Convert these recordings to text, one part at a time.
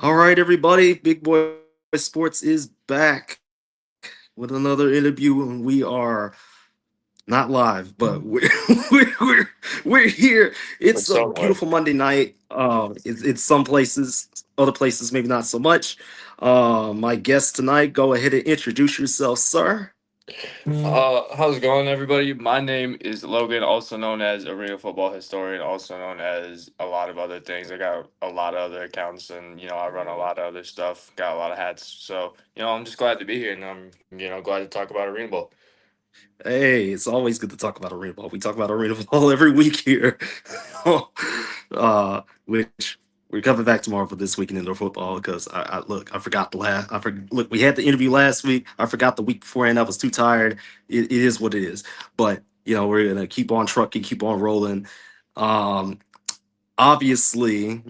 All right, everybody. Big Boy Sports is back with another interview, and we are not live, but we're we're, we're here. But It's a somewhere. beautiful Monday night. It's some places, other places maybe not so much. My guest tonight, go ahead and introduce yourself, sir. How's it going, everybody? My name is Logan, also known as Arena Football Historian, also known as a lot of other things. I got a lot of other accounts, and I run a lot of other stuff. Got a lot of hats, so I'm just glad to be here, and I'm glad to talk about Arena Bowl. Hey, it's always good to talk about arena ball. We talk about arena ball every week here. Which we're coming back tomorrow for this week in indoor football because I look, I forgot the last. Look, we had the interview last week. I forgot the week beforehand. I was too tired. It is what it is. But we're gonna keep on trucking, keep on rolling. Um, Obviously,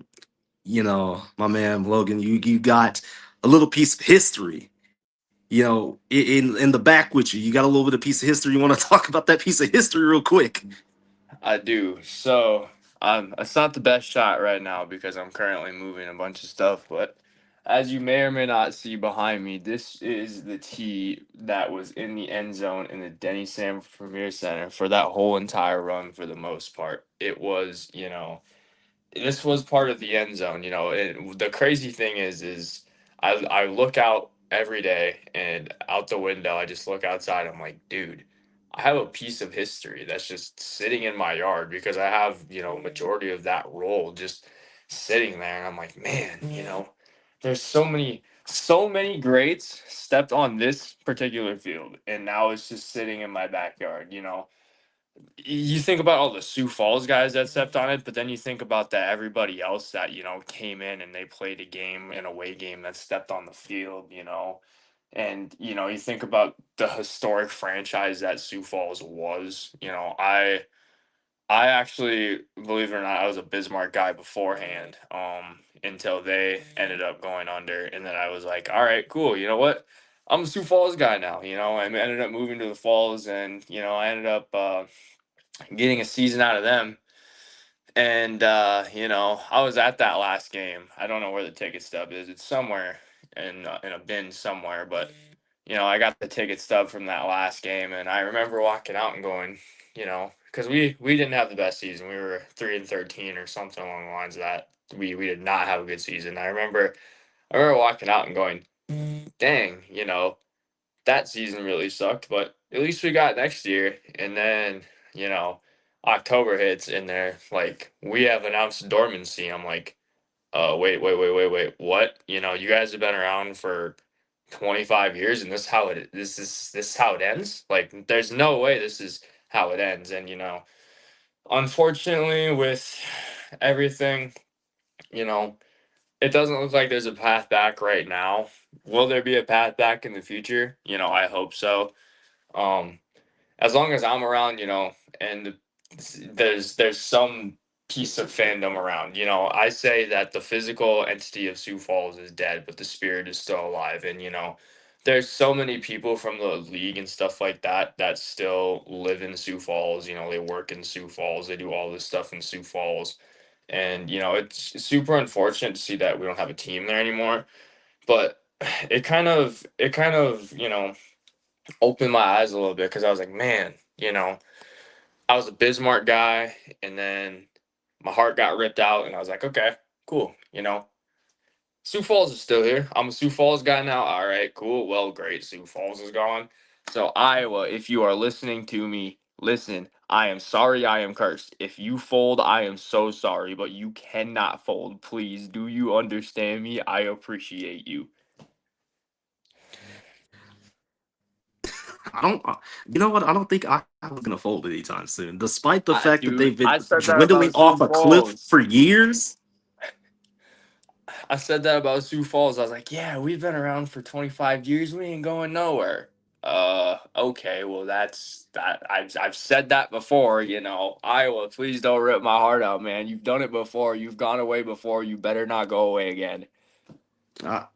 my man Logan, you got a little piece of history in the back with you. You got a little bit of piece of history. You want to talk about that piece of history real quick? I do. So, it's not the best shot right now because I'm currently moving a bunch of stuff, but as you may or may not see behind me, this is the tee that was in the end zone in the Denny Sam Premier Center for that whole entire run for the most part. It was, this was part of the end zone, the crazy thing is I look out every day and out the window, I just look outside. I'm like, dude, I have a piece of history that's just sitting in my yard because I have, majority of that role just sitting there. And I'm like, man, there's so many greats stepped on this particular field. And now it's just sitting in my backyard. You think about all the Sioux Falls guys that stepped on it, but then you think about that everybody else that came in and they played a game, an away game, that stepped on the field. And you think about the historic franchise that Sioux Falls was. I actually, believe it or not, I was a Bismarck guy beforehand, until they ended up going under, and then I was like, all right, cool. You know what? I'm a Sioux Falls guy now. I ended up moving to the Falls, and I ended up getting a season out of them. And I was at that last game. I don't know where the ticket stub is. It's somewhere in a bin somewhere, but I got the ticket stub from that last game, and I remember walking out and going, because we didn't have the best season. We were 3-13 or something along the lines of that. We did not have a good season. I remember walking out and going, dang, that season really sucked, but at least we got next year. And then, you know, October hits and they're like, we have announced dormancy. I'm like, wait, what? You guys have been around for 25 years and this is how it ends? Like, there's no way this is how it ends. And, unfortunately, with everything, you know, it doesn't look like there's a path back right now. Will there be a path back in the future? I hope so. Um, as long as I'm around, and there's some piece of fandom around. I say that the physical entity of Sioux Falls is dead, but the spirit is still alive. And there's so many people from the league and stuff like that that still live in Sioux Falls. They work in Sioux Falls. They do all this stuff in Sioux Falls. And it's super unfortunate to see that we don't have a team there anymore. But it kind of opened my eyes a little bit because I was like, man, I was a Bismarck guy, and then my heart got ripped out, and I was like, okay, cool. Sioux Falls is still here. I'm a Sioux Falls guy now. All right, cool. Well, great. Sioux Falls is gone. So, Iowa, if you are listening to me, listen. I am sorry I am cursed. If you fold, I am so sorry, but you cannot fold. Please, do you understand me? I appreciate you. I don't. You know what? I don't think I was gonna fold anytime soon, despite the fact that Dude, they've been I said that dwindling about off Sioux a cliff Falls. for years. I said that about Sioux Falls. I was like, yeah, we've been around for 25 years. We ain't going nowhere. Okay, well that's that. I've said that before. Iowa, please don't rip my heart out, man. You've done it before. You've gone away before. You better not go away again. I,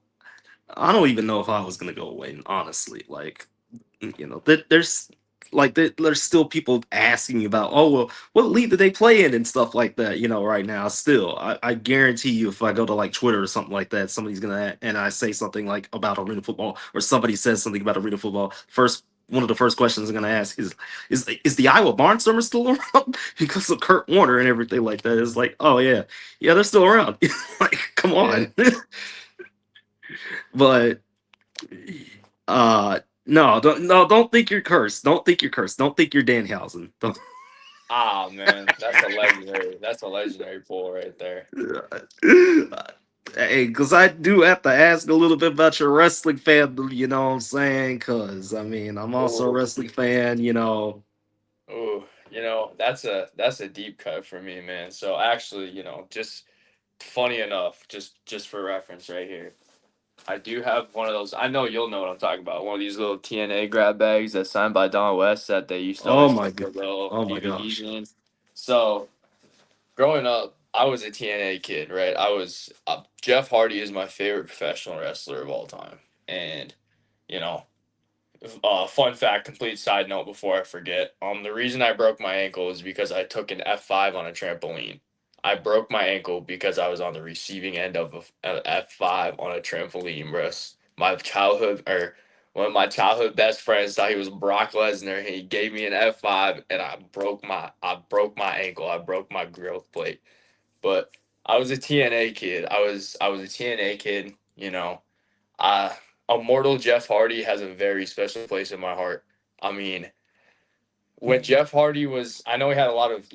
I don't even know if I was gonna go away. Honestly, like there's like there's still people asking about, oh well, what league did they play in and stuff like that, right now. Still, I guarantee you, if I go to like Twitter or something like that, somebody's gonna and I say something like about arena football, or somebody says something about arena football, first one of the first questions I'm gonna ask is the Iowa Barnstormers still around? Because of Kurt Warner and everything like that. It's like, oh yeah, yeah, they're still around. Like, come Yeah. on. But no, don't think you're cursed. Don't think you're cursed. Don't think you're Danhausen. Don't. Ah, man, that's a legendary. That's a legendary pull right there. Hey, because I do have to ask a little bit about your wrestling fan, you know what I'm saying? Because, I mean, I'm also a Oh, wrestling fan. oh, that's a deep cut for me, man. So actually, just funny enough, just for reference, right here, I do have one of those. I know you'll know what I'm talking about. One of these little TNA grab bags that's signed by Don West that they used to Oh always my put god. the little Oh my DVDs gosh. in. So growing up, I was a TNA kid, right? I was Jeff Hardy is my favorite professional wrestler of all time, and you know, fun fact, complete side note before I forget. The reason I broke my ankle is because I took an F5 on a trampoline. I broke my ankle because I was on the receiving end of an F5 on a trampoline, bros. My childhood, or one of my childhood best friends thought he was Brock Lesnar, and he gave me an F5, and I broke my ankle. I broke my growth plate. But I was a TNA kid. I was a TNA kid. Uh, Immortal Jeff Hardy has a very special place in my heart. I mean, when Jeff Hardy was, I know he had a lot of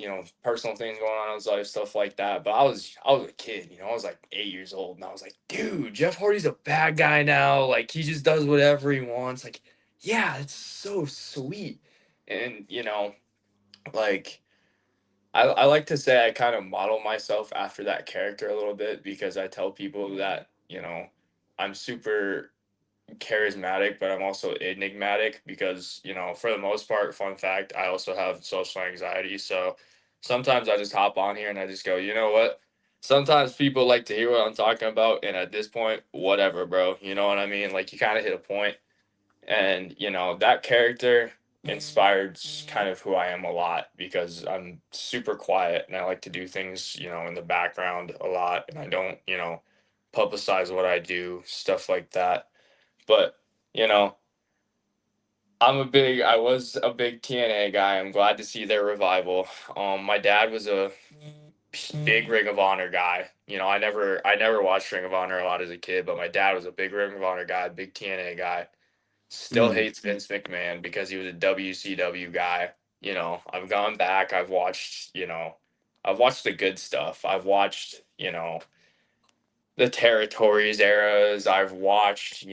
personal things going on in his life, stuff like that. But I was a kid. I was like 8 years old, and I was like, dude, Jeff Hardy's a bad guy now. Like he just does whatever he wants. Like, yeah, it's so sweet. And like I like to say I kind of model myself after that character a little bit because I tell people that I'm super charismatic, but I'm also enigmatic because, for the most part, fun fact, I also have social anxiety. So sometimes I just hop on here and I just go, you know what? Sometimes people like to hear what I'm talking about. And at this point, whatever, bro. You know what I mean? Like you kind of hit a point. And, that character inspired kind of who I am a lot because I'm super quiet and I like to do things, in the background a lot. And I don't, publicize what I do, stuff like that. But, you know, I was a big TNA guy. I'm glad to see their revival. My dad was a big Ring of Honor guy. I never watched Ring of Honor a lot as a kid, but my dad was a big Ring of Honor guy, big TNA guy. Still Mm, hates Vince McMahon because he was a WCW guy. I've gone back. I've watched the good stuff. I've watched, the territories eras. I've watched,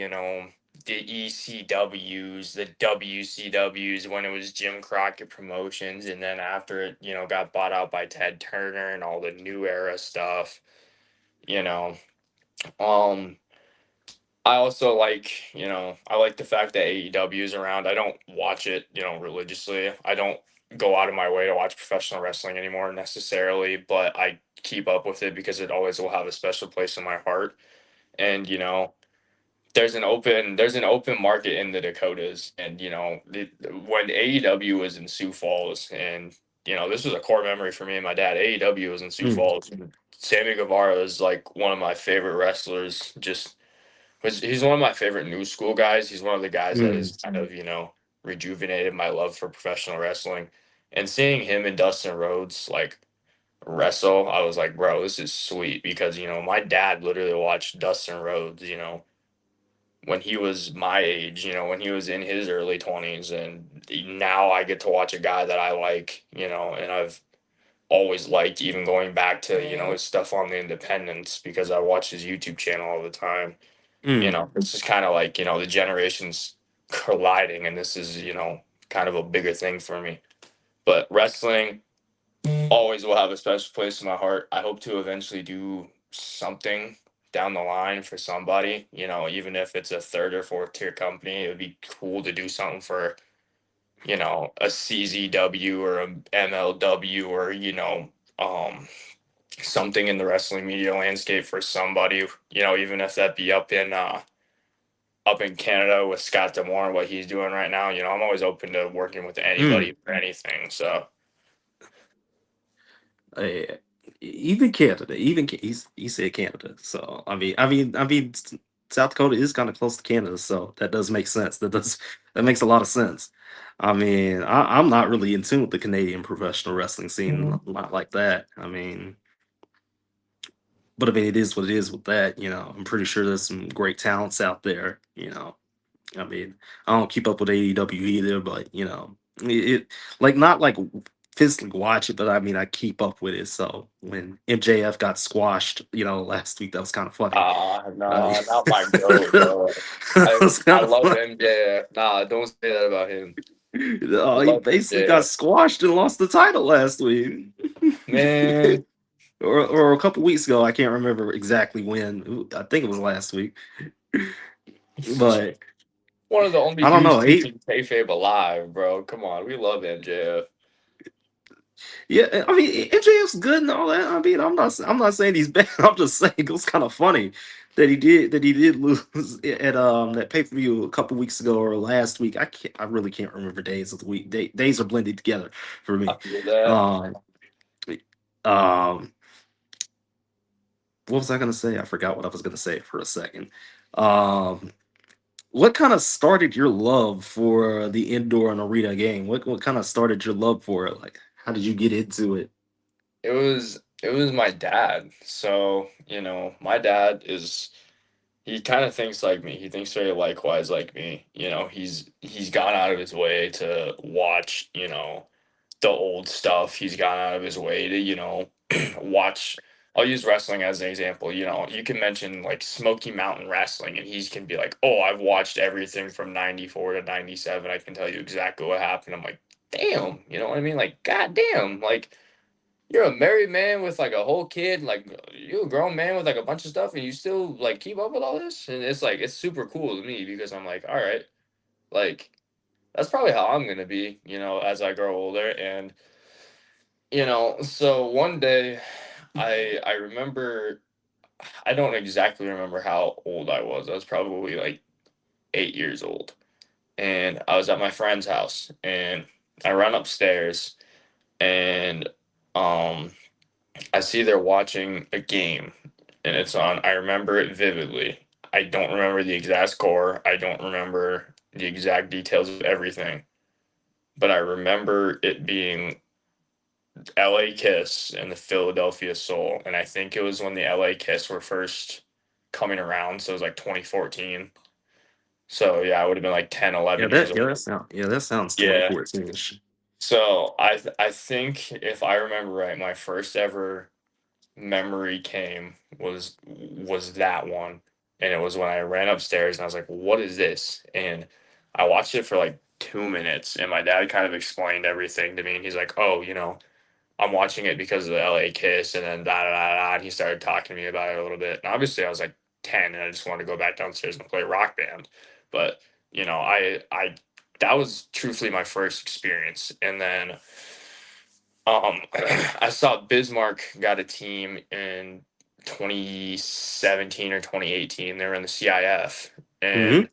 the ECWs, the WCWs when it was Jim Crockett Promotions, and then after it, got bought out by Ted Turner and all the new era stuff. You know, um, I also I like the fact that AEW is around. I don't watch it, religiously. I don't go out of my way to watch professional wrestling anymore necessarily, but I keep up with it because it always will have a special place in my heart. And there's an open market in the Dakotas, and when AEW was in Sioux Falls, and this was a core memory for me and my dad. AEW was in Sioux mm, Falls. Sammy Guevara is like one of my favorite wrestlers. He's one of my favorite new school guys. He's one of the guys that mm, has kind of rejuvenated my love for professional wrestling. And seeing him and Dustin Rhodes like wrestle, I was like, bro, this is sweet because my dad literally watched Dustin Rhodes, when he was my age, when he was in his early 20s. And now I get to watch a guy that I like, and I've always liked, even going back to, his stuff on the independents because I watch his YouTube channel all the time. mm. It's just kind of like, the generations colliding, and this is, kind of a bigger thing for me. But wrestling always will have a special place in my heart. I hope to eventually do something down the line for somebody, even if it's a third or fourth tier company. It would be cool to do something for, a CZW or a MLW or, something in the wrestling media landscape for somebody, even if that be up in Canada with Scott Demore and what he's doing right now, I'm always open to working with Mm. anybody for anything. So Uh, even Canada, he said Canada. So I mean, South Dakota is kind of close to Canada, so that does make sense. That makes a lot of sense. I mean, I'm not really in tune with the Canadian professional wrestling scene, not like that. But I mean, it is what it is with that. I'm pretty sure there's some great talents out there. I mean, I don't keep up with AEW either, but it like not like physically watch it, but I mean, I keep up with it. So when MJF got squashed, last week, that was kind of funny. I mean, no, not my goat, that bro. was I kind of love funny. MJF. Nah, don't say that about him. I He love basically got MJF. squashed and lost the title last week, Man, or a couple weeks ago. I can't remember exactly when. I think it was last week, but one of the only I don't dudes know. keeping kayfabe alive, bro. Come on, we love MJF. Yeah, I mean MJF's good and all that. I mean, I'm not saying he's bad. I'm just saying it was kind of funny that he did lose at that pay per view a couple weeks ago or last week. I really can't remember days of the week. Days are blended together for I me. feel that. Um, um, what was I gonna say? I forgot what I was gonna say for a second. Um, what kind of started your love for the indoor and arena game? What kind of started your love for it? Like, how did you get into it? It was my dad. So, my dad he kind of thinks like me. He thinks very likewise like me. He's gone out of his way to watch, the old stuff. He's gone out of his way to, watch. I'll use wrestling as an example. You can mention like Smoky Mountain Wrestling, and he can be like, "Oh, I've watched everything from '94 to '97. I can tell you exactly what happened." I'm like, "Damn," you know what I mean? Like, goddamn, like you're a married man with like a whole kid, like you're a grown man with like a bunch of stuff, and you still like keep up with all this, and it's like it's super cool to me because I'm like, all right, like that's probably how I'm gonna be, as I grow older, and so one day, I remember, I don't exactly remember how old I was. I was probably like 8 years old, and I was at my friend's house, and I run upstairs, and um I see they're watching a game and it's on. I remember it vividly. I don't remember the exact score. I don't remember the exact details of everything, but I remember it being LA Kiss and the Philadelphia Soul. And I think it was when the LA Kiss were first coming around. So it was like 2014. So yeah, I would have been like 10, Yeah, 11 years that old. yeah, that sounds Yeah. 2014ish. So I think if I remember right, my first ever memory came was that one, and it was when I ran upstairs and I was like, what is this? And I watched it for like 2 minutes, and my dad kind of explained everything to me, and he's like, oh, I'm watching it because of the LA Kiss, and then da da da da, and he started talking to me about it a little bit, and obviously I was like 10 and I just wanted to go back downstairs and play Rock Band. But I that was truthfully my first experience. And then I saw Bismarck got a team in 2017 or 2018. They were in the CIF, Hmm. and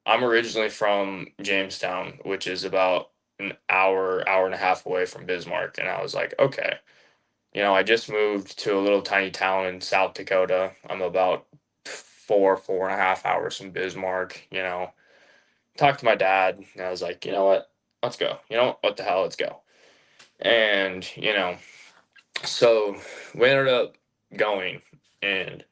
I'm originally from Jamestown, which is about an hour and a half away from Bismarck. And I was like, okay, I just moved to a little tiny town in South Dakota. I'm about 4.5 hours from Bismarck. Talked to my dad, and I was like, you know what? Let's go. What the hell? Let's go. And so we ended up going, and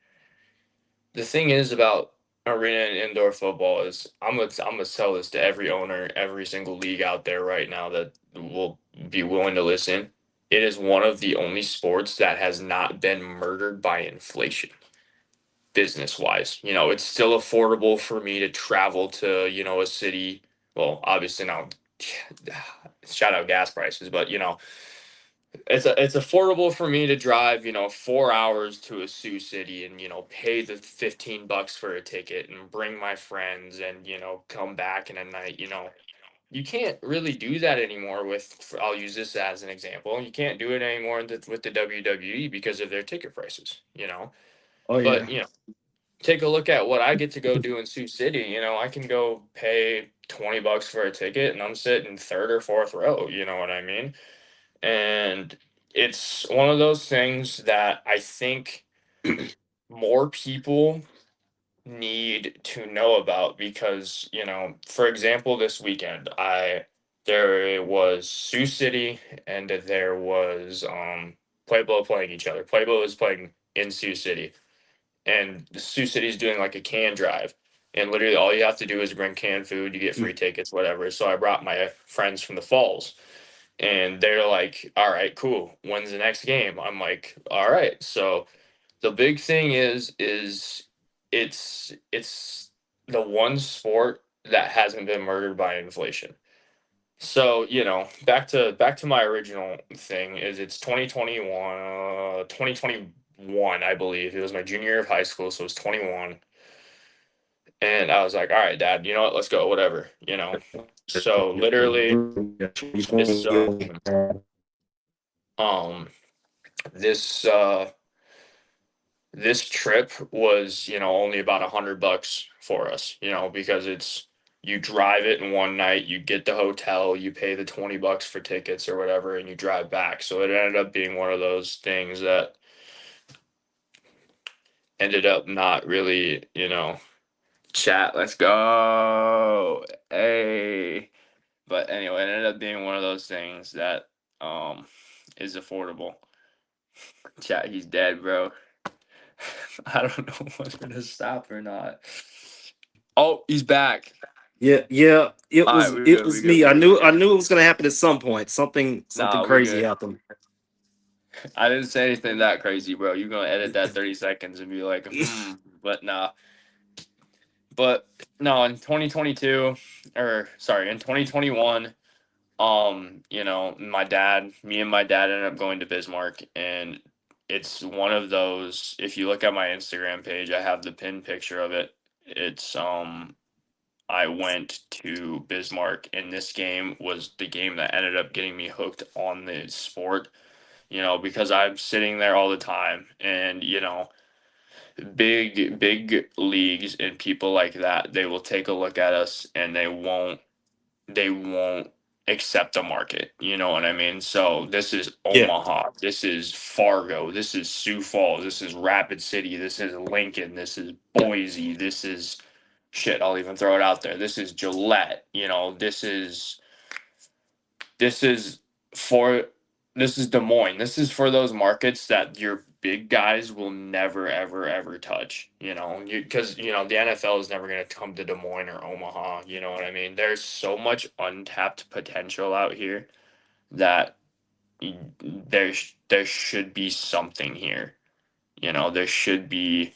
the thing is about arena and indoor football is I'm gonna sell this to every owner, every single league out there right now that will be willing to listen. It is one of the only sports that has not been murdered by inflation, business wise. It's still affordable for me to travel to, a city. Well, obviously now, shout out gas prices, but it's affordable for me to drive, 4 hours to a Sioux City and pay the $15 for a ticket and bring my friends and come back in a night. You can't really do that anymore with. I'll use this as an example. You can't do it anymore with the WWE because of their ticket prices. Oh But yeah. take a look at what I get to go do in Sioux City. I can go pay $20 for a ticket and I'm sitting third or fourth row. You know what I mean? And it's one of those things that I think more people need to know about because, for example, this weekend, there was Sioux City and there was Pueblo playing each other. Pueblo is playing in Sioux City, and the Sioux City is doing like a can drive. And literally all you have to do is bring canned food, you get free tickets, whatever. So I brought my friends from the falls and they're like, all right, cool. When's the next game? I'm like, all right. So the big thing is it's the one sport that hasn't been murdered by inflation. So, back to my original thing is it's 2021, I believe. It was my junior year of high school, so it was 21. And I was like, all right, dad, you know what? Let's go, whatever. So literally this um this this trip was, only about $100 for us, because you drive it in one night, you get the hotel, you pay the $20 for tickets or whatever, and you drive back. So it ended up being one of those things that ended up not really, chat, let's go. Hey. But anyway, it ended up being one of those things that um is affordable. Chat, he's dead, bro. I don't know what's gonna stop or not. Oh, he's back. Yeah, yeah. It All right, was we it good. We was good. me. We good. We I good. knew it was gonna happen at some point. Something Nah, we crazy good. happened. I didn't say anything that crazy, bro. You're gonna edit that 30 seconds and be like, but nah. But no, in 2022, or sorry, in 2021, me and my dad ended up going to Bismarck, and it's one of those. If you look at my Instagram page, I have the pin picture of it. It's I went to Bismarck, and this game was the game that ended up getting me hooked on the sport. Because I'm sitting there all the time, and big leagues and people like that, they will take a look at us and they won't accept the market. You know what I mean? So this is Yeah, Omaha, this is Fargo, this is Sioux Falls, this is Rapid City, this is Lincoln, this is Boise, this is shit. I'll even throw it out there. This is Gillette. This is for this is Des Moines. This is for those markets that your big guys will never ever ever touch. Because the NFL is never going to come to Des Moines or Omaha. You know what I mean? There's so much untapped potential out here that there should be something here. There should be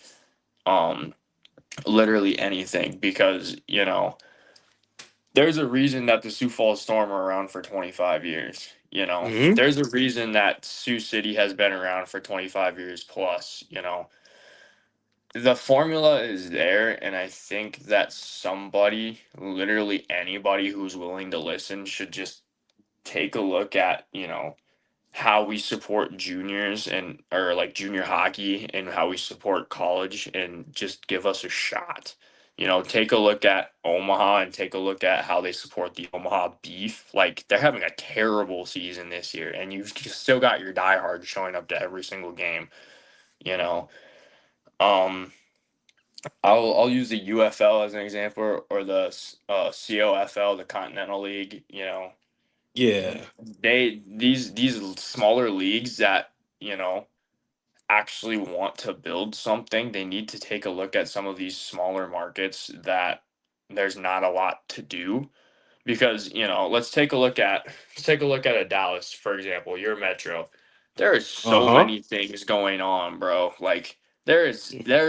um literally anything because there's a reason that the Sioux Falls Storm are around for 25 years. hmm There's a reason that Sioux City has been around for 25 years plus. The formula is there, and I think that somebody, literally anybody who's willing to listen, should just take a look at, how we support juniors and or like junior hockey and how we support college and just give us a shot. Take a look at Omaha and take a look at how they support the Omaha Beef. Like they're having a terrible season this year, and you've still got your diehards showing up to every single game. You know, um, I'll use the UFL as an example or the COFL, the Continental League. yeah, These smaller leagues that you know actually want to build something, they need to take a look at some of these smaller markets that there's not a lot to do because let's take a look at a Dallas, for example, your metro. There is uh so huh. many things going on, bro. Like there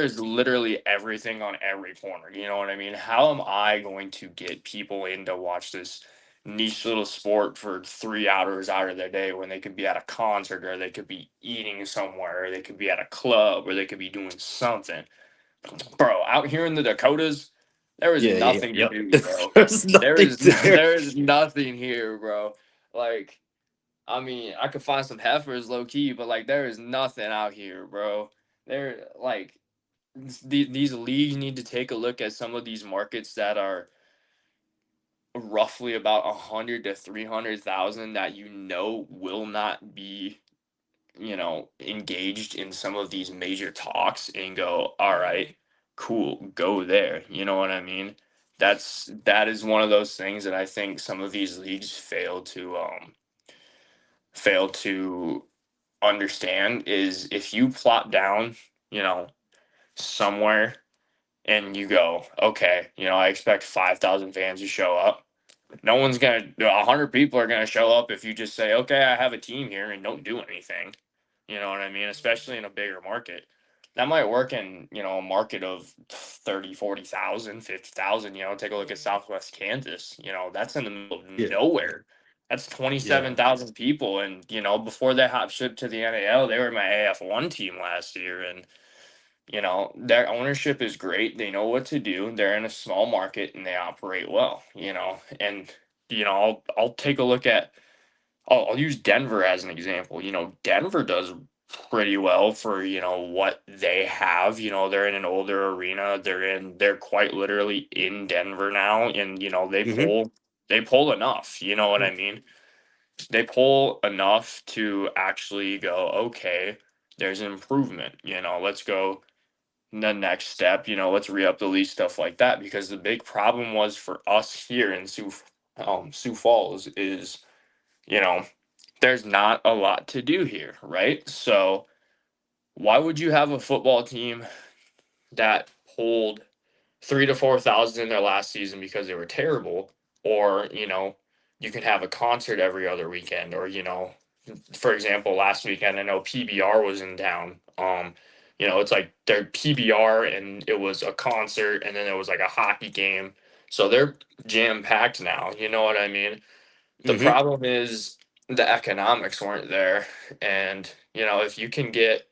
is literally everything on every corner. You know what I mean? How am I going to get people in to watch this niche little sport for 3 hours out of their day when they could be at a concert or they could be eating somewhere or they could be at a club or they could be doing something? Bro, out here in the Dakotas, there is Yeah, yeah, nothing to yep. do, bro. There's There nothing is there. there is nothing here, bro. Like, I mean, I could find some heifers low key, but like there is nothing out here, bro. There like these leagues need to take a look at some of these markets that are roughly about 100 to 300,000 that will not be engaged in some of these major talks and go, all right, cool, go there. You know what I mean? That is one of those things that I think some of these leagues fail to understand is if you plot down, you know, somewhere and you go, okay, I expect 5,000 fans to show up. No one's gonna. 100 people are gonna show up if you just say, okay, I have a team here and don't do anything. You know what I mean? Especially in a bigger market. That might work in, a market of 30, 40,000, 50,000. Take a look at Southwest Kansas. That's in the middle of Yeah, nowhere. That's yeah. 27,000 people. And, before they hop shipped to the NAL, they were my AF1 team last year. And, their ownership is great. They know what to do. They're in a small market and they operate well, and, I'll take a look at I'll use Denver as an example. Denver does pretty well for, what they have. They're in an older arena. They're quite literally in Denver now. And, Hmm. they pull enough. You know what I mean? They pull enough to actually go, okay, there's an improvement. Let's go the next step. Let's re up the lease, stuff like that. Because the big problem was for us here in Sioux Falls is, you know, there's not a lot to do here, right? So why would you have a football team that pulled 3 to 4 thousand in their last season because they were terrible, or you can have a concert every other weekend, or for example, last weekend I know PBR was in town. It's like their PBR and it was a concert and then it was like a hockey game, so they're jam packed now. You know what I mean? The Hmm. problem is the economics weren't there. And, if you can get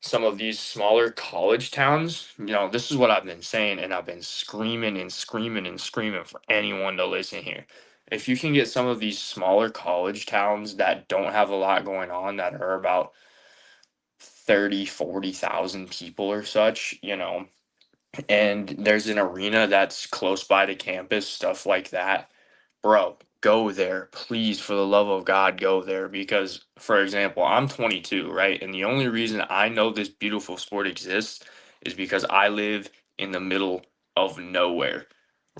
some of these smaller college towns, this is what I've been saying, and I've been screaming and screaming and screaming for anyone to listen here. If you can get some of these smaller college towns that don't have a lot going on, that are about 30, 40,000 people or such, and there's an arena that's close by to campus, stuff like that, bro, go there. Please, for the love of God, go there. Because, for example, I'm 22, right? And the only reason I know this beautiful sport exists is because I live in the middle of nowhere,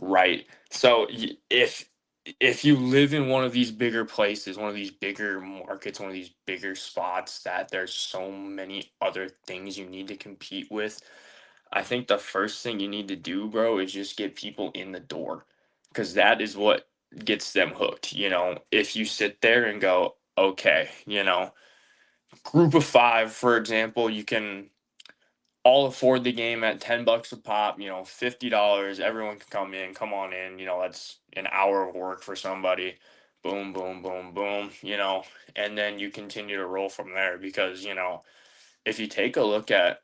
right? So if you live in one of these bigger places, one of these bigger markets, one of these bigger spots that there's so many other things you need to compete with, I think the first thing you need to do, bro, is just get people in the door, because that is what gets them hooked. If you sit there and go, okay, group of five, for example, you can all afford the game at $10 a pop, $50, everyone can come in, come on in, that's an hour of work for somebody. Boom, boom, boom, boom, and then you continue to roll from there because, if you take a look at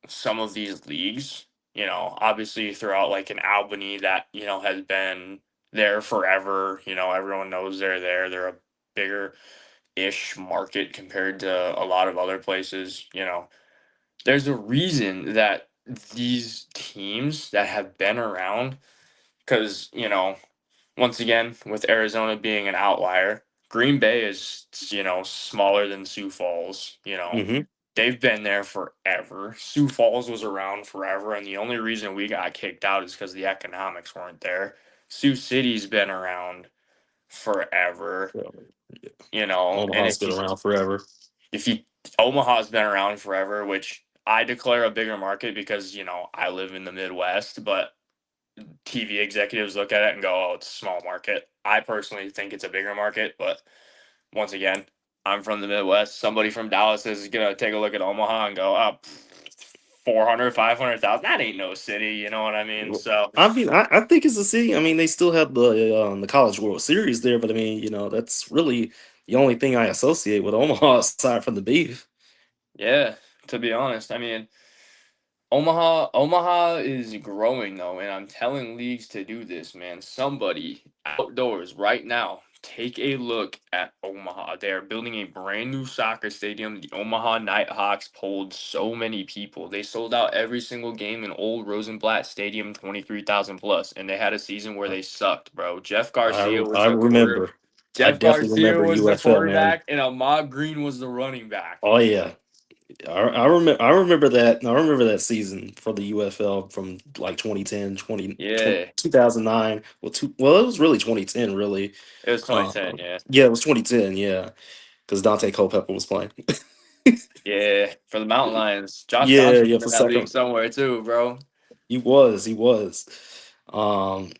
some of these leagues, obviously throughout like an Albany that, has been there forever, everyone knows they're there. They're a bigger ish market compared to a lot of other places, There's a reason that these teams that have been around, because, once again, with Arizona being an outlier, Green Bay is, smaller than Sioux Falls, Hmm. They've been there forever. Sioux Falls was around forever, and the only reason we got kicked out is because the economics weren't there. Sioux City's been around forever, Yeah. and Omaha's been around forever. if you Omaha's been around forever, which I declare a bigger market because, I live in the Midwest, but TV executives look at it and go, "Oh, it's a small market." I personally think it's a bigger market, but once again, I'm from the Midwest. Somebody from Dallas is gonna take a look at Omaha and go, "Up 400, 500,000. That ain't no city." You know what I mean? Well, So I mean, I think it's a city. I mean, they still have the College World Series there, but I mean, that's really the only thing I associate with Omaha aside from the beef. yeah, to be honest, I mean, Omaha is growing though, and I'm telling leagues to do this, man. Somebody outdoors right now take a look at Omaha. They are building a brand new soccer stadium. The Omaha Nighthawks pulled so many people. They sold out every single game in old Rosenblatt Stadium, 23,000 plus, and they had a season where they sucked, bro. Jeff Garcia was I the quarter. remember. I Jeff definitely Garcia remember was the UFL, man. quarterback, and Ahmad Green was the running back. Oh yeah. I remember that. I remember that season for the UFL from like 2010, Yeah, 2009. Well, it was really 2010, really. it was 2010. Um, Yeah, yeah, it was 2010, yeah, because Dante Culpepper was playing. yeah, for the Mountain Lions. Josh Yeah, Johnson's yeah, in for that league second. somewhere too, bro. He was. Um,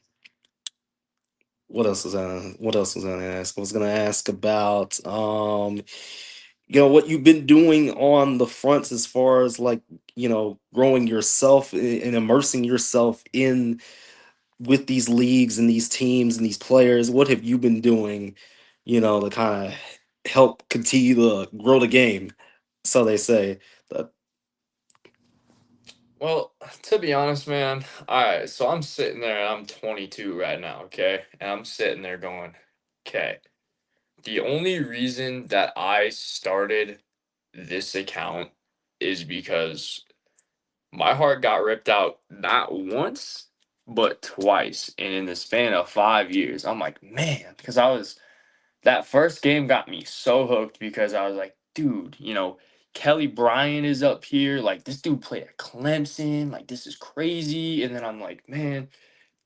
what else was I gonna ask? I was gonna ask about what you've been doing on the fronts as far as like, growing yourself and immersing yourself in with these leagues and these teams and these players. What have you been doing, to kind of help continue to grow the game? So they say. But Well, to be honest, man, all right, so I'm sitting there and I'm 22 right now, okay? And I'm sitting there going, okay, the only reason that I started this account is because my heart got ripped out not once, but twice. And in the span of 5 years, I'm like, man, because that first game got me so hooked because I was like, dude, Kelly Bryant is up here. Like, this dude played at Clemson. Like, this is crazy. And then I'm like, man,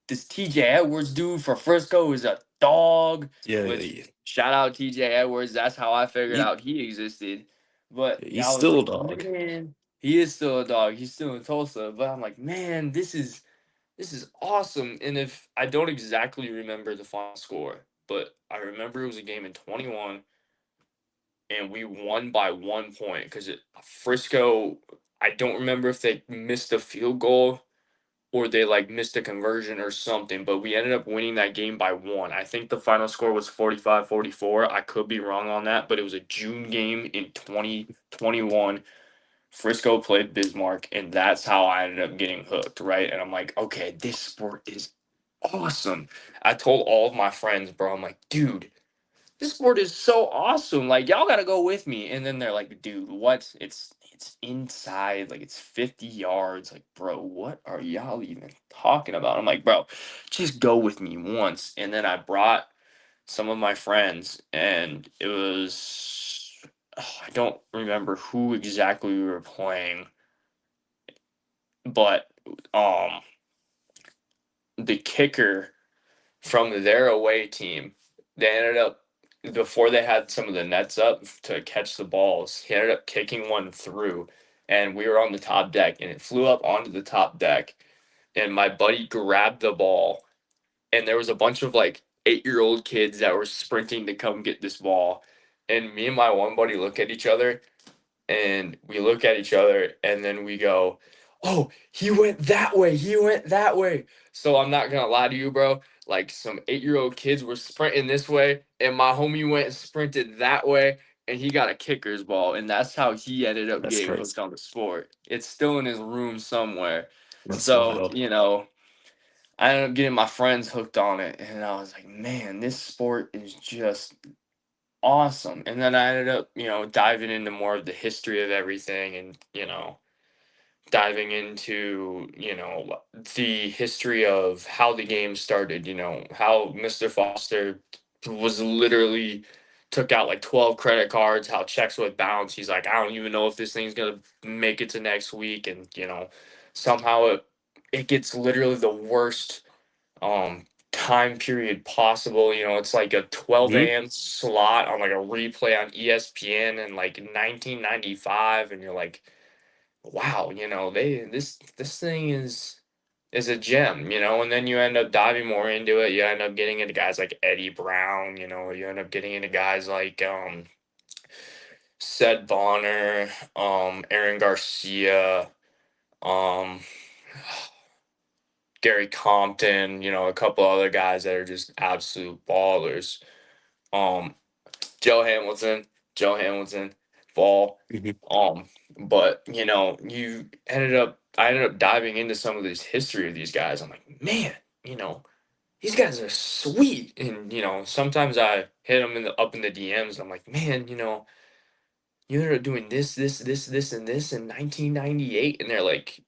this TJ Edwards dude for Frisco is a dog, yeah, yeah, which yeah. shout out TJ Edwards. That's how I figured He, out he existed. But he's I was still a like, dog. man, he is still a dog. He's still in Tulsa. But I'm like, man, this is awesome. And if I don't exactly remember the final score, but I remember it was a game in 21 and we won by 1 point because Frisco, I don't remember if they missed a field goal or they like missed a conversion or something, but we ended up winning that game by one. I think the final score was 45-44. I could be wrong on that, but it was a June game in 2021. Frisco played Bismarck, and that's how I ended up getting hooked, right? And I'm like, okay, this sport is awesome. I told all of my friends, bro, I'm like, dude, this sport is so awesome. Like, y'all gotta go with me. And then they're like, dude, what? It's inside, like it's 50 yards. Like, bro, what are y'all even talking about? I'm like, bro, just go with me once. And then I brought some of my friends, and it was I don't remember who exactly we were playing, but um the kicker from their away team, they ended up before they had some of the nets up to catch the balls, he ended up kicking one through and we were on the top deck and it flew up onto the top deck and my buddy grabbed the ball and there was a bunch of like 8-year-old kids that were sprinting to come get this ball and me and my one buddy look at each other and we look at each other and then we go, "Oh, he went that way. He went that way." So I'm not gonna lie to you, bro. Like some 8-year-old kids were sprinting this way, and my homie went and sprinted that way, and he got a kicker's ball, and that's how he ended up That's getting crazy. hooked on the sport. It's still in his room somewhere. That's So, wild. I ended up getting my friends hooked on it, and I was like, man, this sport is just awesome. And then I ended up, diving into more of the history of everything and, diving into, the history of how the game started, how Mr. Foster was literally took out like 12 credit cards, how checks would bounce. He's like, I don't even know if this thing's gonna make it to next week. And, somehow it gets literally the worst time period possible. It's like a 12 Mhm. a.m. slot on like a replay on ESPN in like 1995, and you're like, wow, this thing is a gem, and then you end up diving more into it. You end up getting into guys like Eddie Brown, you end up getting into guys like Sed Bonner, Aaron Garcia, um Gary Compton, a couple other guys that are just absolute ballers. Um, Joe Hamilton, Joe Hamilton, Fall. Mhm. Um, but I ended up diving into some of this history of these guys. I'm like, man, you know, these guys are sweet. And, sometimes I hit them up in the DMs. I'm like, man, you ended up doing this, and this in 1998. And they're like,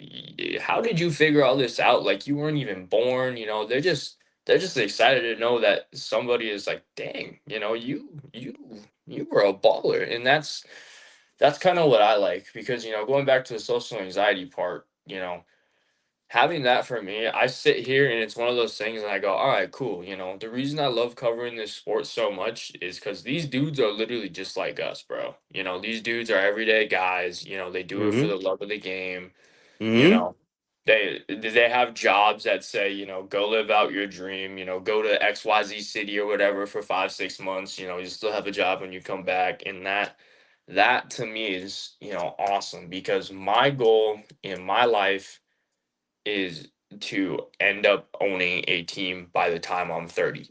how did you figure all this out? Like, you weren't even born, they're just excited to know that somebody is like, dang, you were a baller. And that's kind of what I like, because, going back to the social anxiety part, having that for me, I sit here and it's one of those things and I go, all right, cool. The reason I love covering this sport so much is because these dudes are literally just like us, bro. These dudes are everyday guys. They do it for Mm-hmm. the love of the game. You Mm-hmm. know, they have jobs that say, go live out your dream, go to XYZ city or whatever for 5, 6 months. You still have a job when you come back. And that to me is, awesome, because my goal in my life is to end up owning a team by the time I'm 30.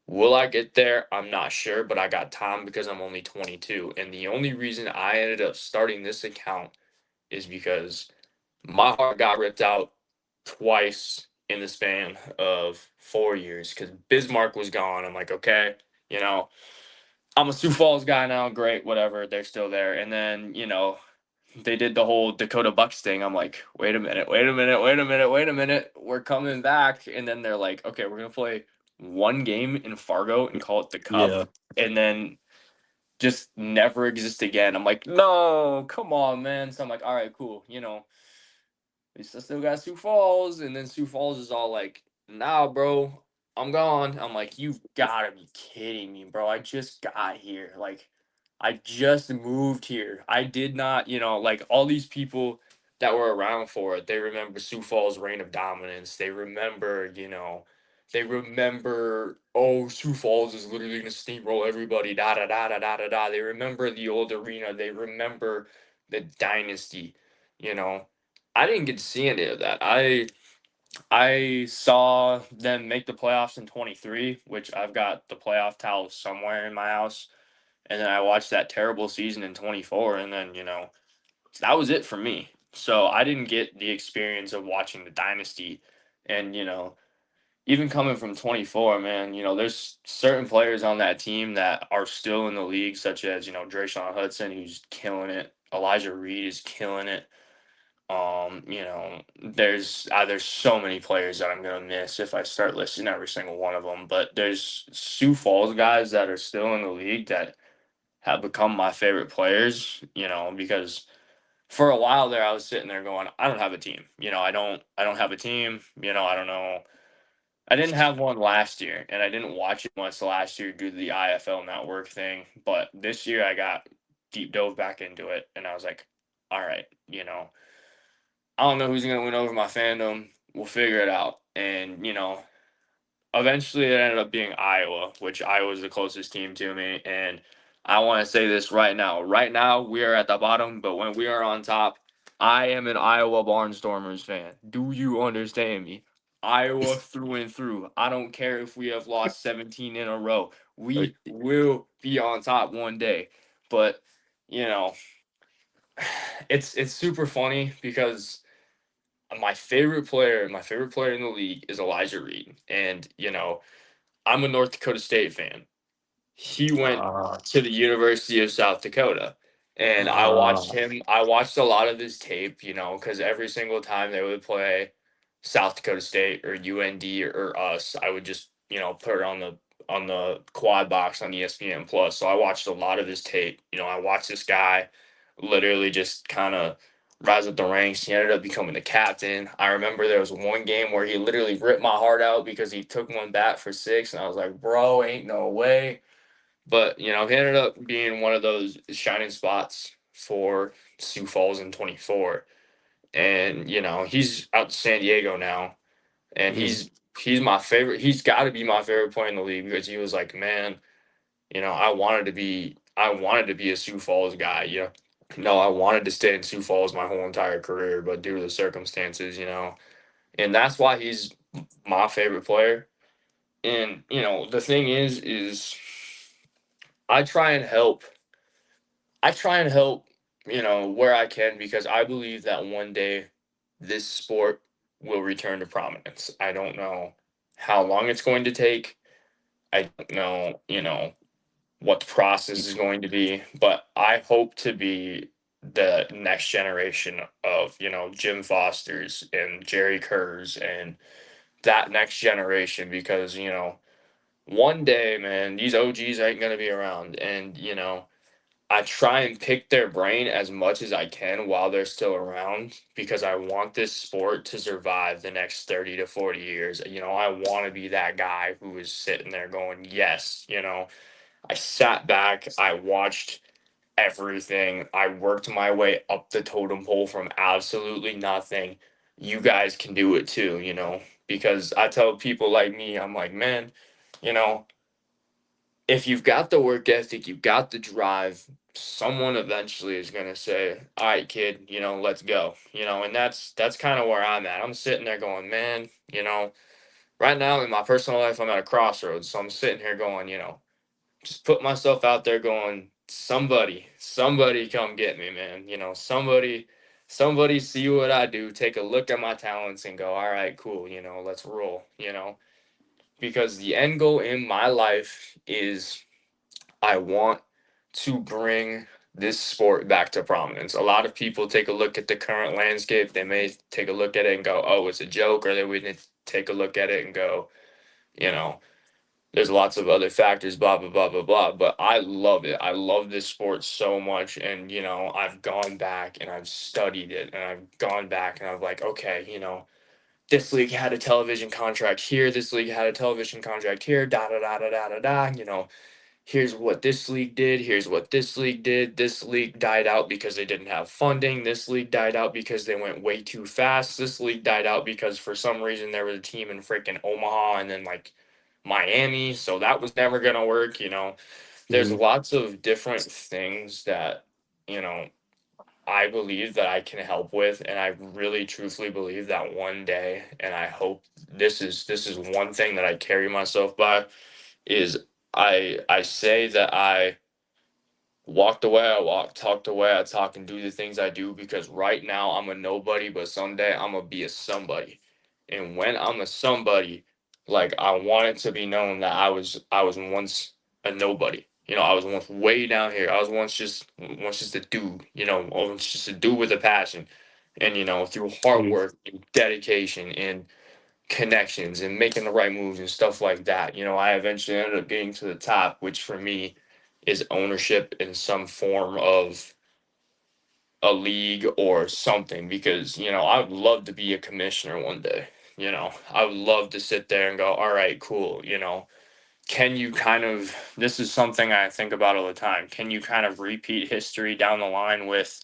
Will I get there? I'm not sure, but I got time because I'm only 22. And the only reason I ended up starting this account is because my heart got ripped out twice in the span of 4 years because Bismarck was gone. I'm like, okay, you know, I'm a Sioux Falls guy now. Great, whatever. They're still there. And then, they did the whole Dakota Bucks thing. I'm like, wait a minute, wait a minute, wait a minute, wait a minute. We're coming back. And then they're like, okay, we're gonna play one game in Fargo and call it the Cup, Yeah. and then just never exist again. I'm like, no, come on, man. So I'm like, all right, cool. We still got Sioux Falls, and then Sioux Falls is all like, nah, bro, I'm gone. I'm like, you've gotta be kidding me, bro. I just got here. Like, I just moved here. I did not, like all these people that were around for it, they remember Sioux Falls' reign of dominance. They remember, oh, Sioux Falls is literally gonna steamroll everybody, da da da da da da da. They remember the old arena. They remember the dynasty, you know. I didn't get to see any of that. I saw them make the playoffs in 23, which I've got the playoff towel somewhere in my house. And then I watched that terrible season in 24, and then, that was it for me. So I didn't get the experience of watching the dynasty. And, even coming from 24, man, there's certain players on that team that are still in the league, such as, Drayshawn Hudson, who's killing it. Elijah Reed is killing it. There's so many players that I'm gonna miss if I start listing every single one of them. But there's Sioux Falls guys that are still in the league that have become my favorite players. Because for a while there, I was sitting there going, I don't have a team. I don't have a team. I don't know. I didn't have one last year, and I didn't watch it much last year due to the IFL Network thing. But this year, I got deep dove back into it, and I was like, all right, I don't know who's gonna win over my fandom. We'll figure it out. And eventually it ended up being Iowa, which Iowa's the closest team to me. And I want to say this right now. Right now we are at the bottom, but when we are on top, I am an Iowa Barnstormers fan. Do you understand me? Iowa through and through. I don't care if we have lost 17 in a row. We will be on top one day. But you know, it's super funny because my favorite player in the league is Elijah Reed. And, I'm a North Dakota State fan. He went Uh, to the University of South Dakota. And uh, I watched a lot of his tape, because every single time they would play South Dakota State or UND or us, I would just, put it on the quad box on ESPN Plus. So I watched a lot of his tape. I watched this guy literally just kind of rise up the ranks. He ended up becoming the captain. I remember there was one game where he literally ripped my heart out because he took one bat for six, and I was like, bro, ain't no way. But he ended up being one of those shining spots for Sioux Falls in 24. And he's out to San Diego now, and mhm. he's my favorite. He's got to be my favorite player in the league because he was like, man, I wanted to be a Sioux Falls guy. No, I wanted to stay in Sioux Falls my whole entire career, but due to the circumstances, and that's why he's my favorite player. And the thing is I try and help. I try and help, where I can, because I believe that one day this sport will return to prominence. I don't know how long it's going to take. I don't know, what the process is going to be, but I hope to be the next generation of, Jim Foster's and Jerry Kerr's and that next generation because, one day, man, these OGs ain't going to be around. And, I try and pick their brain as much as I can while they're still around because I want this sport to survive the next 30 to 40 years. I want to be that guy who is sitting there going, yes, I sat back, I watched everything. I worked my way up the totem pole from absolutely nothing. You guys can do it too, because I tell people like me, I'm like, man, you know, if you've got the work ethic, you've got the drive, someone eventually is going to say, "All right, kid, let's go." And that's kind of where I'm at. I'm sitting there going, "Man, right now in my personal life I'm at a crossroads." So I'm sitting here going, just put myself out there going, somebody come get me, man. Somebody see what I do, take a look at my talents and go, all right, cool, let's roll, because the end goal in my life is I want to bring this sport back to prominence. A lot of people take a look at the current landscape, they may take a look at it and go, oh, it's a joke, or they would take a look at it and go, you know, there's lots of other factors, blah blah blah blah blah. But I love it. I love this sport so much, and I've gone back and I've studied it, and I've gone back and I've like, okay, this league had a television contract here, this league had a television contract here, da da da da da da da. Here's what this league did, here's what this league did. This league died out because they didn't have funding. This league died out because they went way too fast. This league died out because for some reason there was a team in freaking Omaha and then like Miami, so that was never going to work. There's Mhm. lots of different things that, you know, I believe that I can help with, and I really truthfully believe that one day, and I hope this is one thing that I carry myself by is I say that I walk the way I walk, talk the way I talk, and do the things I do because right now I'm a nobody, but someday I'm gonna be a somebody. And when I'm a somebody, like I want it to be known that I was once a nobody. I was once way down here. I was once just a dude, once just a dude with a passion. And through hard Mhm. work and dedication and connections and making the right moves and stuff like that. I eventually ended up getting to the top, which for me is ownership in some form of a league or something because, I would love to be a commissioner one day. I would love to sit there and go, all right, cool. Can you kind of, this is something I think about all the time. Can you kind of repeat history down the line with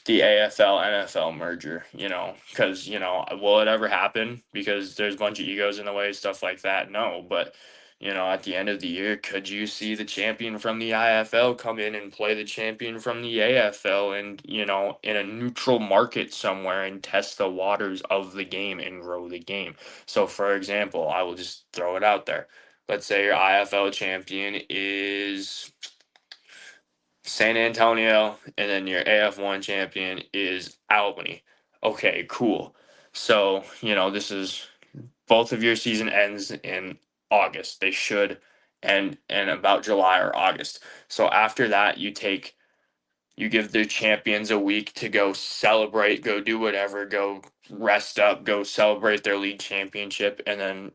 the AFL NFL merger, because, will it ever happen? Because there's a bunch of egos in the way, stuff like that. No, but, at the end of the year, could you see the champion from the IFL come in and play the champion from the AFL and, in a neutral market somewhere and test the waters of the game and grow the game? So, for example, I will just throw it out there. Let's say your IFL champion is San Antonio, and then your AF1 champion is Albany. Okay, cool. So, this is both of your season ends in August. They should end in about July or August. So after that, you give the champions a week to go celebrate, go do whatever, go rest up, go celebrate their league championship, and then,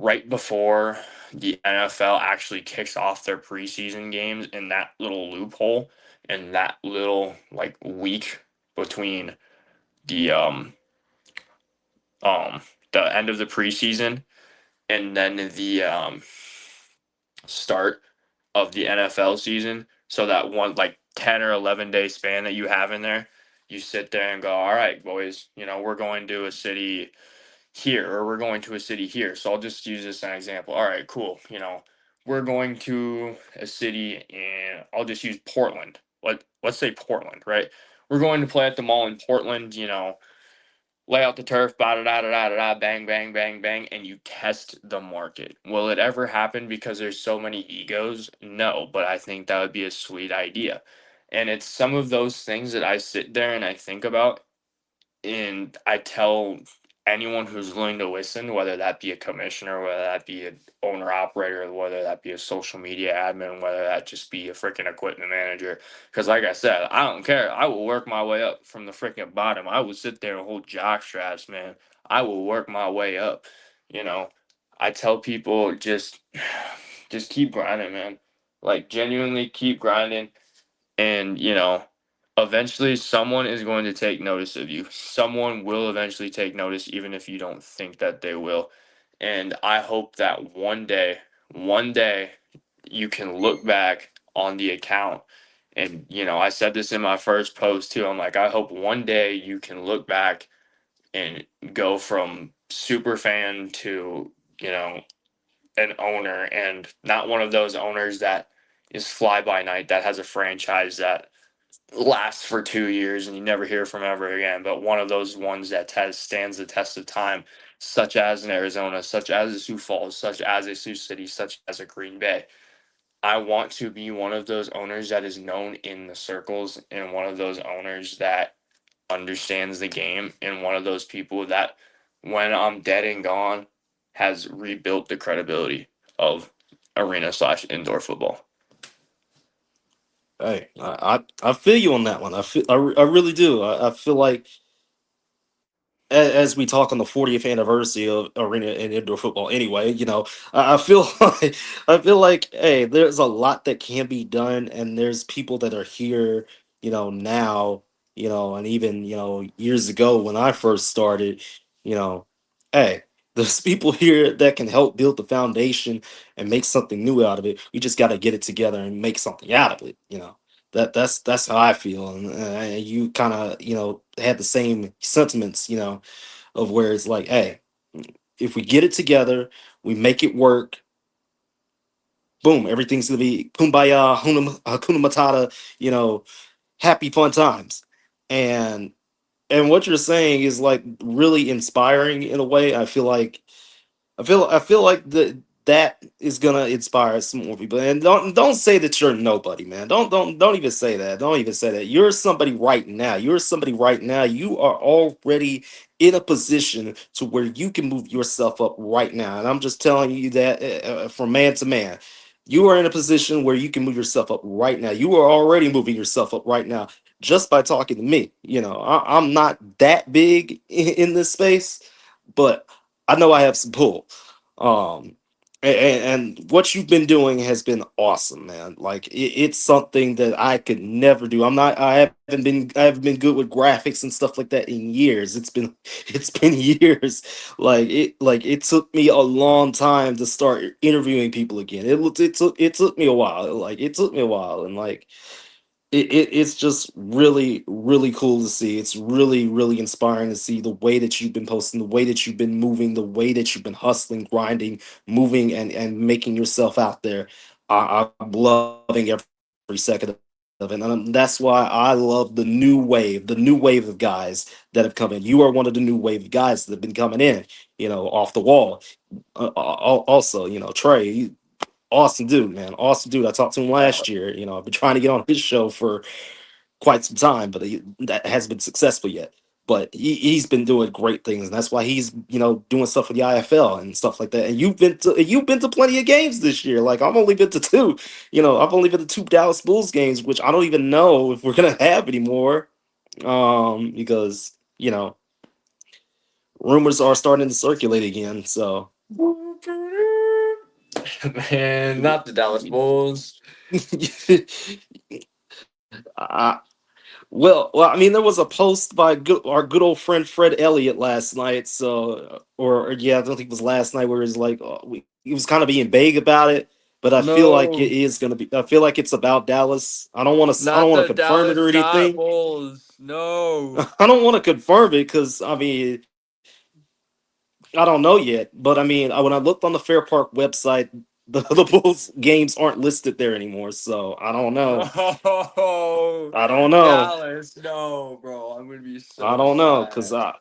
right before the NFL actually kicks off their preseason games in that little loophole and that little like week between the um um the end of the preseason and then the start of the NFL season, so that one like 10 or 11 day span that you have in there, you sit there and go, all right, boys, we're going to a city here or we're going to a city here. So I'll just use this as an example. All right, cool. We're going to a city and I'll just use Portland. Let's say Portland, right? We're going to play at the mall in Portland, lay out the turf, da da da da da da, bang, bang, bang, bang, and you test the market. Will it ever happen because there's so many egos? No, but I think that would be a sweet idea. And it's some of those things that I sit there and I think about and I tell anyone who's willing to listen, whether that be a commissioner, whether that be an owner operator, whether that be a social media admin, whether that just be a freaking equipment manager. Because, like I said, I don't care. I will work my way up from the freaking bottom. I will sit there and hold jock straps, man. I will work my way up. You know, I tell people just keep grinding, man. Like, genuinely keep grinding. And, eventually someone is going to take notice of you. Someone will eventually take notice, even if you don't think that they will. And I hope that one day, you can look back on the account. And, I said this in my first post too. I'm like, I hope one day you can look back and go from super fan to, you know, an owner, and not one of those owners that is fly by night, that has a franchise that lasts for 2 years and you never hear from ever again, but one of those ones that stands the test of time, such as in Arizona, such as a Sioux Falls, such as a Sioux City, such as a Green Bay. I want to be one of those owners that is known in the circles, and one of those owners that understands the game, and one of those people that, when I'm dead and gone, has rebuilt the credibility of arena/indoor football. Hey, I feel you on that one. I really do. I feel like as we talk on the 40th anniversary of arena and indoor football anyway, I feel like hey, there's a lot that can be done, and there's people that are here, now, and even, years ago when I first started, you know hey, there's people here that can help build the foundation and make something new out of it. We just got to get it together and make something out of it. That's how I feel, and you kind of, had the same sentiments, of where it's like, hey, if we get it together, we make it work, boom, everything's gonna be kumbaya, hakuna matata, happy fun times. And what you're saying is like really inspiring in a way. I feel like that is gonna inspire some more people. And don't say that you're nobody, man. Don't even say that. Don't even say that. You're somebody right now. You're somebody right now. You are already in a position to where you can move yourself up right now. And I'm just telling you that from man to man. You are in a position where you can move yourself up right now. You are already moving yourself up right now just by talking to me. I'm not that big in this space, but I know I have some pull. Um, and what you've been doing has been awesome, man. Like it's something that I could never do. I haven't been good with graphics and stuff like that in years. It's been years. It took me a long time to start interviewing people again. It took me a while. It took me a while, and it's just really really cool to see. It's really really inspiring to see the way that you've been posting, the way that you've been moving, the way that you've been hustling, grinding, moving, and making yourself out there. I'm loving every second of it, and that's why I love the new wave of guys that have come in. You are one of the new wave of guys that have been coming in, off the wall. Also, Trey, awesome dude, man. Awesome dude. I talked to him Uh, last year. I've been trying to get on his show for quite some time, but that hasn't been successful yet. But he's been doing great things, and that's why he's doing stuff with the IFL and stuff like that. And you've been to plenty of games this year. Like I've only been to two. I've only been to two Dallas Bulls games, which I don't even know if we're gonna have anymore. Because rumors are starting to circulate again. So Man, not the Dallas Bulls. I, well, I mean, there was a post by our good old friend Fred Elliott last night. So, or yeah, I don't think it was last night, where he's like, he was kind of being vague about it. But I feel like it No, is gonna be. I feel like it's about Dallas. I don't want to. I don't not want to the confirm it Dallas or not anything. Bulls. No. I don't want to confirm it because I mean I don't know yet. But I mean, when I looked on the Fair Park website, the Bulls games aren't listed there anymore. So I don't know. No. I don't know. Dallas, no, bro. I'm gonna be I so don't know because sad.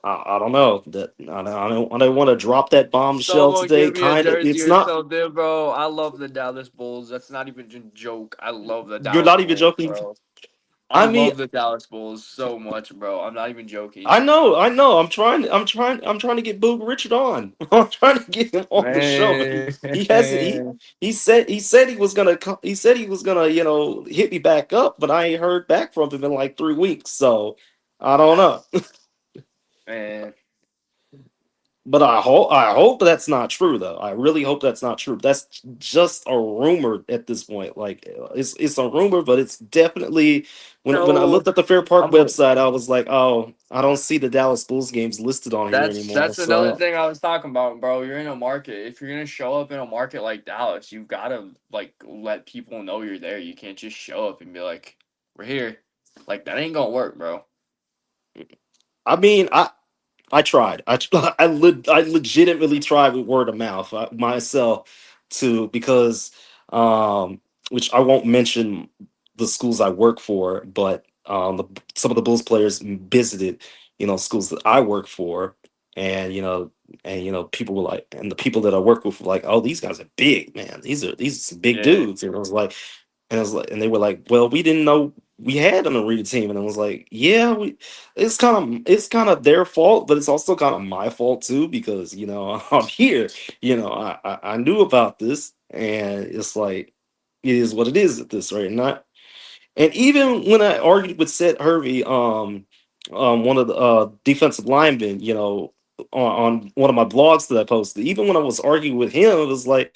I don't know that I don't want to drop that bombshell Someone today. give me a Kind of, jersey it's or not. something, bro. I love the Dallas Bulls. That's not even a joke. I love the You're Dallas not even Bulls, joking. bro. I I mean, love the Dallas Bulls so much, bro. I'm not even joking. I know. I'm trying to get Boog Richard on. I'm trying to get him on the show. But Man. he hasn't. He said he was gonna. He said he was gonna, hit me back up, but I ain't heard back from him in like 3 weeks. So I don't know. Man. But I hope that's not true though. I really hope that's not true. That's just a rumor at this point. Like it's a rumor, but it's definitely when I No, looked at the Fair Park I'm a website, I was like, oh, I don't see the Dallas Bulls games listed on here anymore. that's another So thing I was talking about, bro. You're in a market. If you're gonna show up in a market like Dallas, you gotta like let people know you're there. You can't just show up and be like, "We're here." Like that ain't gonna work, bro. I mean, I tried. I legitimately tried with word of mouth myself too because which I won't mention the schools I work for, but some of the Bulls players visited, schools that I work for, and people were like, and the people that I work with were like, oh, these guys are big, man. These are some big Yeah, dudes. And I was like, and they were like, well, we didn't know we had an arena team, and I was like, yeah, it's kind of their fault, but it's also kind of my fault too because I'm here. I knew about this, and it's like it is what it is at this rate. Not and even when I argued with Seth Hervey, one of the defensive linemen, on one of my blogs that I posted, even when I was arguing with him, it was like,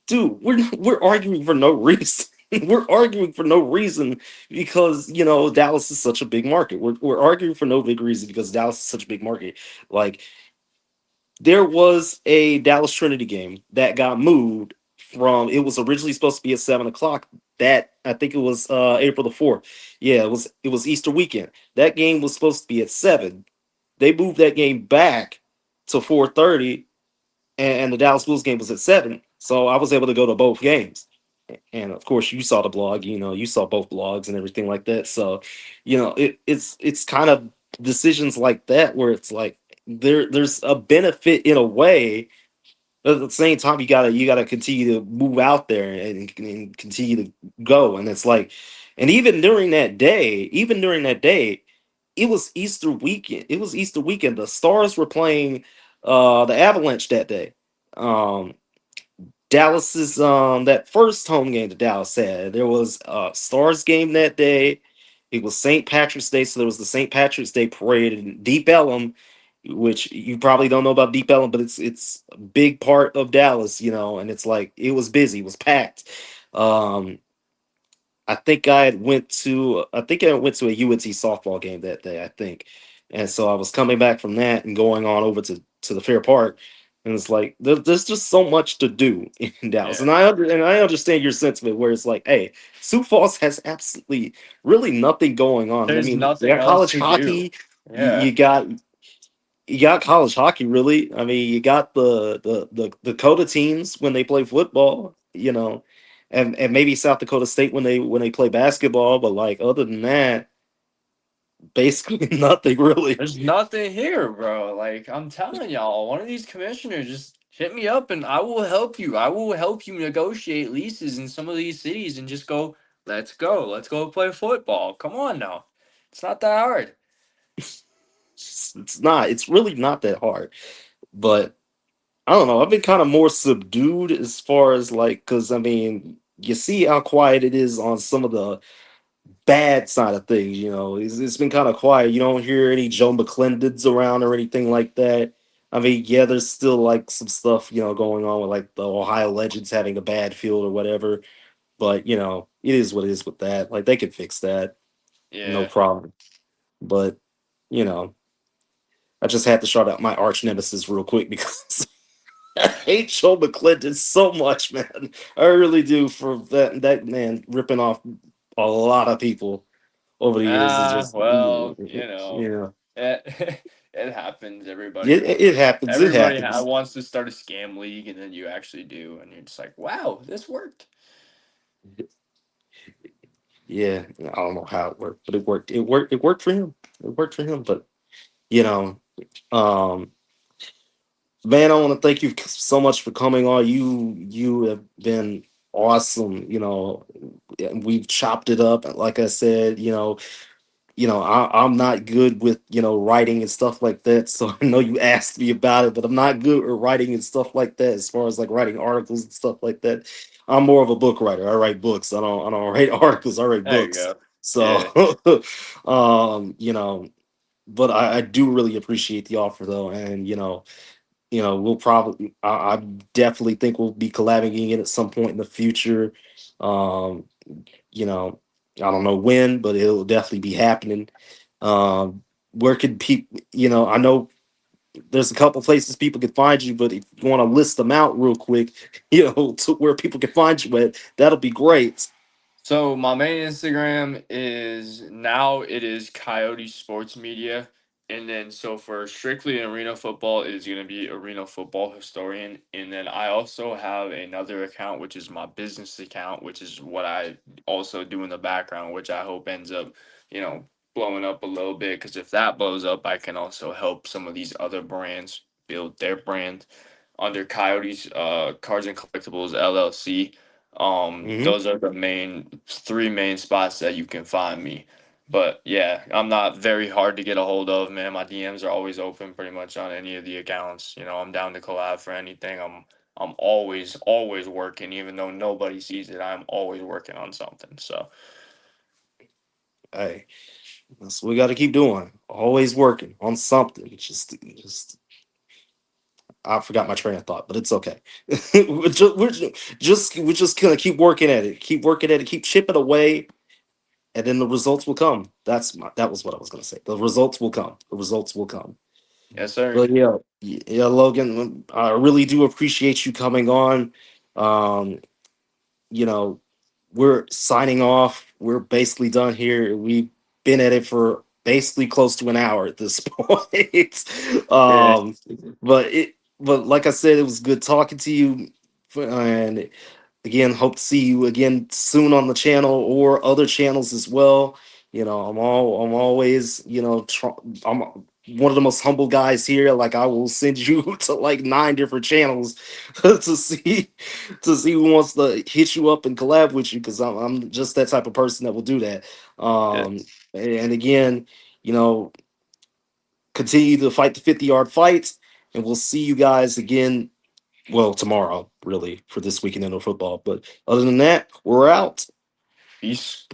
dude, we're arguing for no reason. We're arguing for no reason because Dallas is such a big market. We're arguing for no big reason because Dallas is such a big market. Like there was a Dallas Trinity game that got moved from. It was originally supposed to be at 7 o'clock. That I think it was April the 4th. Yeah, it was Easter weekend. That game was supposed to be at 7. They moved that game back to 4:30, and the Dallas Bulls game was at 7. So I was able to go to both games. And of course, you saw the blog. You saw both blogs and everything like that. So, it's kind of decisions like that where it's like there's a benefit in a way, but at the same time, you gotta continue to move out there and continue to go. And it's like, and even during that day, it was Easter weekend. It was Easter weekend. The Stars were playing the Avalanche that day. Um, Dallas's that first home game that Dallas had, there was a Stars game that day. It was St. Patrick's Day, so there was the St. Patrick's Day parade in Deep Ellum, which you probably don't know about Deep Ellum, but it's a big part of Dallas, and it's like it was busy, it was packed. Um, I think I went to a UNT softball game that day, I think. And so I was coming back from that and going on over to the Fair Park. And it's like there's just so much to do in Dallas. yeah. And I understand your sentiment where it's like, hey, Sioux Falls has absolutely really nothing going on. I There's mean, you nothing got else college to do. hockey, you, Yeah. you got college hockey, really. I mean, you got the Dakota teams when they play football, and maybe South Dakota State when they play basketball. But like other than that, basically nothing really. There's nothing here, bro. Like I'm telling y'all, one of these commissioners just hit me up and I will help you. I will help you negotiate leases in some of these cities and just go, let's go. Let's go play football. Come on now. It's not that hard. It's not. It's really not that hard. But I don't know. I've been kind of more subdued as far as like, because I mean, you see how quiet it is on some of the bad side of things. It's been kind of quiet. You don't hear any Joe McClendons around or anything like that. I mean, yeah, there's still like some stuff, going on with like the Ohio Legends having a bad field or whatever. But it is what it is with that. Like they could fix that, no Yeah. problem. But you know, I just had to shout out my arch nemesis real quick because I hate Joe McClendon so much, man. I really do for that man ripping off a lot of people over the years is Ah, just well, it, it happens. it happens. It happens. Wants to start a scam league and then you actually do and you're just like, "Wow, this worked." Yeah, I don't know how it worked, but it worked. It worked for him. It worked for him. But you know, um, man, I want to thank you so much for coming on. You have been awesome. And we've chopped it up. Like I said, I'm not good with writing and stuff like that. So I know you asked me about it, but I'm not good at writing and stuff like that. As far as like writing articles and stuff like that, I'm more of a book writer. I write books. I don't write articles. I write There you books. go. So, Yeah. but I do really appreciate the offer though, and we'll probably I definitely think we'll be collabing again at some point in the future. Um, you know, I don't know when, but it'll definitely be happening. Where could people, I know there's a couple places people can find you, but if you want to list them out real quick, to where people can find you at, that'll be great. So my main Instagram is now it is Coyote Sports Media. And then so for strictly arena football it is gonna be Arena Football Historian. And then I also have another account which is my business account, which is what I also do in the background, which I hope ends up, you know, blowing up a little bit. Because if that blows up, I can also help some of these other brands build their brand under Coyotes Cards and Collectibles LLC. Hmm. Those are the three main spots that you can find me. But yeah, I'm not very hard to get a hold of, man. My DMs are always open pretty much on any of the accounts. You know, I'm down to collab for anything. I'm always working, even though nobody sees it. I'm always working on something. So Hey, that's what we got to keep doing. Always working on something. Just I forgot my train of thought, but it's okay. we're just gonna keep working at it, keep chipping away, and then the results will come. That was what I was gonna say. The results will come. The results will come. yes, sir. But yeah, yeah, Logan, I really do appreciate you coming on. Um, you know, we're signing off. We're basically done here. We've been at it for basically close to an hour at this point. Yeah. um, but like I said, it was good talking to you. And again, hope to see you again soon on the channel or other channels as well. I'm always, I'm one of the most humble guys here. Like I will send you to like 9 different channels to see who wants to hit you up and collab with you, because I'm just that type of person that will do that. Um, Yes. and again, you know, continue to fight the 50-yard fight, and we'll see you guys again. Well, tomorrow, really, for this weekend in football. But other than that, we're out. Peace.